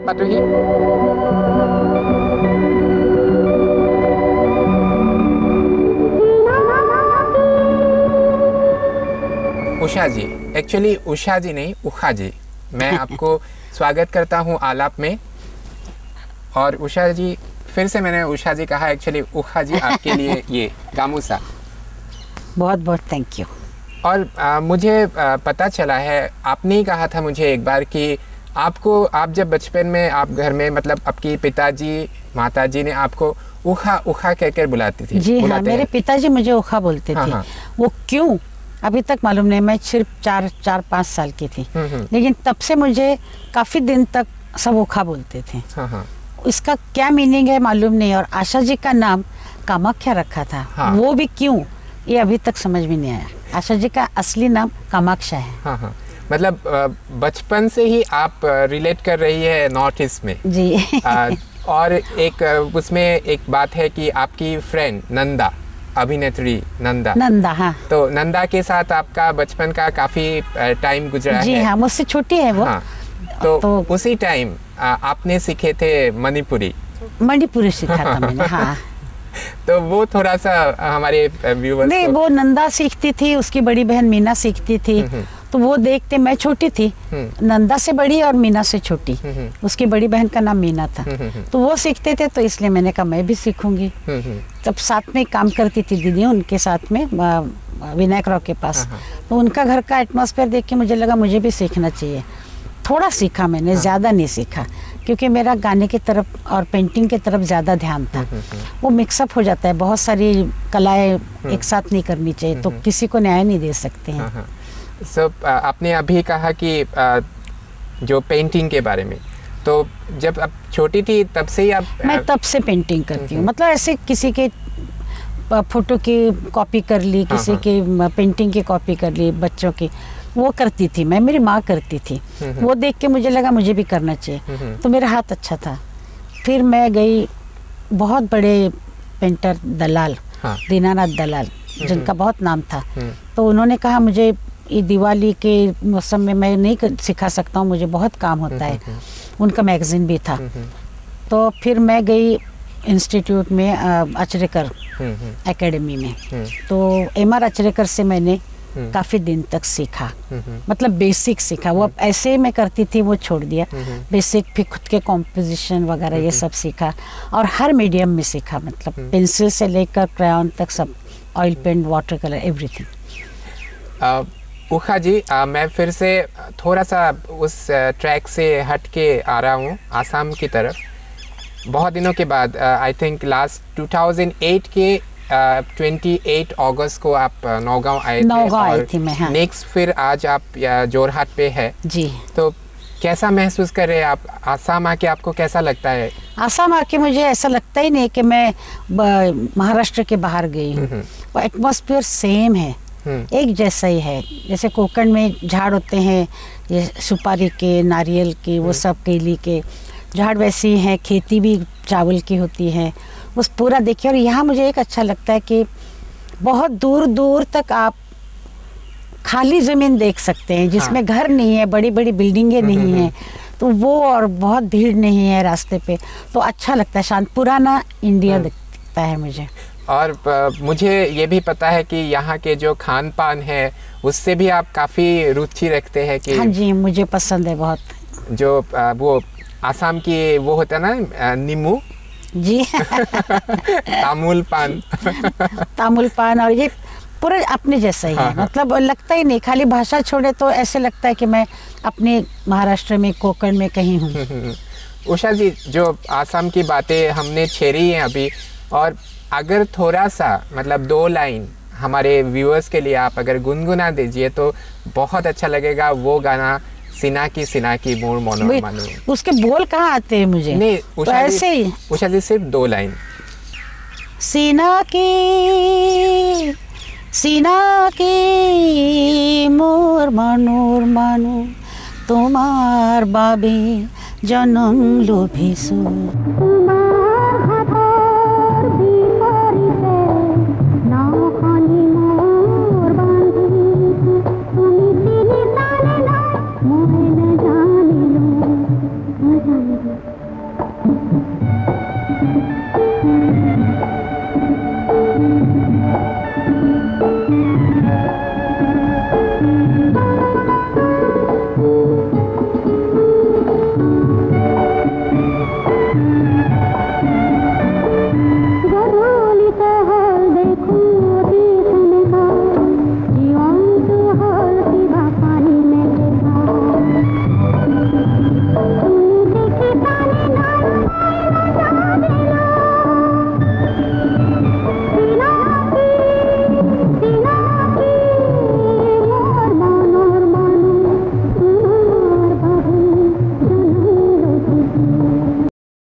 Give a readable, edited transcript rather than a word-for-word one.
পাটোহি। उषा जी, actually Usha जी नहीं, उषा जी। मैं आपको स्वागत करता हूँ आलाप में। और उषा जी, फिर से मैंने उषा जी कहा, एक्चुअली उषा जी आपके लिए ये गामूसा। बहुत बहुत थैंक यू। और मुझे पता चला है, आपने ही कहा था मुझे एक बार कि आप जब बचपन में आप घर में, मतलब आपकी पिताजी माताजी ने आपको उखा उखा कहकर बुलाती थी। जी हाँ, मेरे पिताजी मुझे उखा बोलते थे। वो क्यों अभी तक मालूम नहीं। मैं सिर्फ 4-5 साल की थी, लेकिन तब से मुझे काफी दिन तक सब उखा बोलते थे। इसका क्या मीनिंग है मालूम नहीं। और आशा जी का नाम कामाख्या रखा था, वो भी क्यों, ये अभी तक समझ में नहीं आया। आशा जी का असली नाम कामाक्षा है। मतलब बचपन से ही आप रिलेट कर रही है नॉर्थ ईस्ट में जी। और एक उसमें एक बात है कि आपकी फ्रेंड नंदा, अभिनेत्री नंदा, हाँ, तो नंदा के साथ आपका बचपन का काफी टाइम गुजरा जी है। हाँ, मुझसे छोटी है वो। हाँ, तो उसी टाइम आपने सीखे थे मणिपुरी सीखा था मैंने। हाँ। तो वो थोड़ा सा हमारे व्यूअर्स नहीं, वो नंदा सीखती थी, उसकी बड़ी बहन मीना सीखती थी। तो वो देखते, मैं छोटी थी, नंदा से बड़ी और मीना से छोटी, उसकी बड़ी बहन का नाम मीना था। तो वो सीखते थे, तो इसलिए मैंने कहा मैं भी सीखूंगी। तब साथ में काम करती थी दीदी उनके साथ में, विनायक राव के पास। तो उनका घर का एटमॉस्फेयर देख के मुझे लगा मुझे भी सीखना चाहिए। थोड़ा सीखा मैंने, ज़्यादा नहीं सीखा, क्योंकि मेरा गाने की तरफ और पेंटिंग की तरफ ज़्यादा ध्यान था। वो मिक्सअप हो जाता है, बहुत सारी कलाएं एक साथ नहीं करनी चाहिए, तो किसी को न्याय नहीं दे सकते हैं। आपने अभी कहा कि जो पेंटिंग के बारे में, तो जब आप छोटी थी तब से ही आप? मैं तब से पेंटिंग करती हूँ। मतलब ऐसे किसी के फोटो की कॉपी कर ली, किसी की पेंटिंग की कॉपी कर ली, बच्चों की, वो करती थी मैं। मेरी माँ करती थी, वो देख के मुझे लगा मुझे भी करना चाहिए, तो मेरा हाथ अच्छा था। फिर मैं गई, बहुत बड़े पेंटर दलाल, दीनानाथ दलाल, जिनका बहुत नाम था, तो उन्होंने कहा मुझे ये दिवाली के मौसम में मैं नहीं सिखा सकता हूँ, मुझे बहुत काम होता है। उनका मैगजीन भी था। तो फिर मैं गई इंस्टीट्यूट में, अचरेकर एकेडमी में। तो एम.आर. अचरेकर से मैंने काफ़ी दिन तक सीखा, मतलब बेसिक सीखा। वो ऐसे मैं करती थी, वो छोड़ दिया। बेसिक, फिर खुद के कॉम्पोजिशन वगैरह ये सब सीखा, और हर मीडियम में सीखा, मतलब पेंसिल से लेकर क्रायॉन तक सब, oil paint, water colour, everything. Usha ji, मैं फिर से थोड़ा सा उस ट्रैक से हट के आ रहा हूँ आसाम की तरफ। बहुत दिनों के बाद, आई थिंक लास्ट 2008 के 28 अगस्त को आप नौगांव आए थे। हाँ। नेक्स्ट फिर आज आप जोरहाट पे है जी। तो कैसा महसूस कर रहे हैं आप? आसाम आके आपको कैसा लगता है? आसाम आके मुझे ऐसा लगता ही नहीं कि मैं महाराष्ट्र के बाहर गई हूँ। वो एटमॉस्फेयर सेम है, एक जैसा ही है। जैसे कोकण में झाड़ होते हैं, ये सुपारी के, नारियल के, वो सब केली के झाड़ वैसे ही हैं। खेती भी चावल की होती है, बस पूरा देखिए। और यहाँ मुझे एक अच्छा लगता है कि बहुत दूर दूर तक आप खाली ज़मीन देख सकते हैं, जिसमें घर नहीं है, बड़ी बड़ी बिल्डिंगें नहीं हैं, तो वो, और बहुत भीड़ नहीं है रास्ते पे, तो अच्छा लगता है। शांत, पुराना इंडिया दिखता है मुझे। और मुझे ये भी पता है कि यहाँ के जो खान पान है उससे भी आप काफ़ी रुचि रखते हैं कि? हाँ जी, मुझे पसंद है बहुत। जो वो आसाम की वो होता है ना, नींबू जी। तामुल पान। तामुल पान, और ये पूरा अपने जैसा ही है। मतलब लगता ही नहीं, खाली भाषा छोड़े तो ऐसे लगता है कि मैं अपने महाराष्ट्र में, कोकण में कहीं हूँ। उषा जी, जो आसाम की बातें हमने छेड़ी हैं अभी, और अगर थोड़ा सा, मतलब 2 लाइन हमारे व्यूअर्स के लिए आप अगर गुनगुना दीजिए तो बहुत अच्छा लगेगा। वो गाना, सिना की मोर मोनो मानो। उसके बोल कहाँ आते हैं मुझे? नहीं, तो ऐसे ही उषा जी सिर्फ 2 लाइन। सीना की मोर मानो, তোমার বাবে জনম লোভিছো।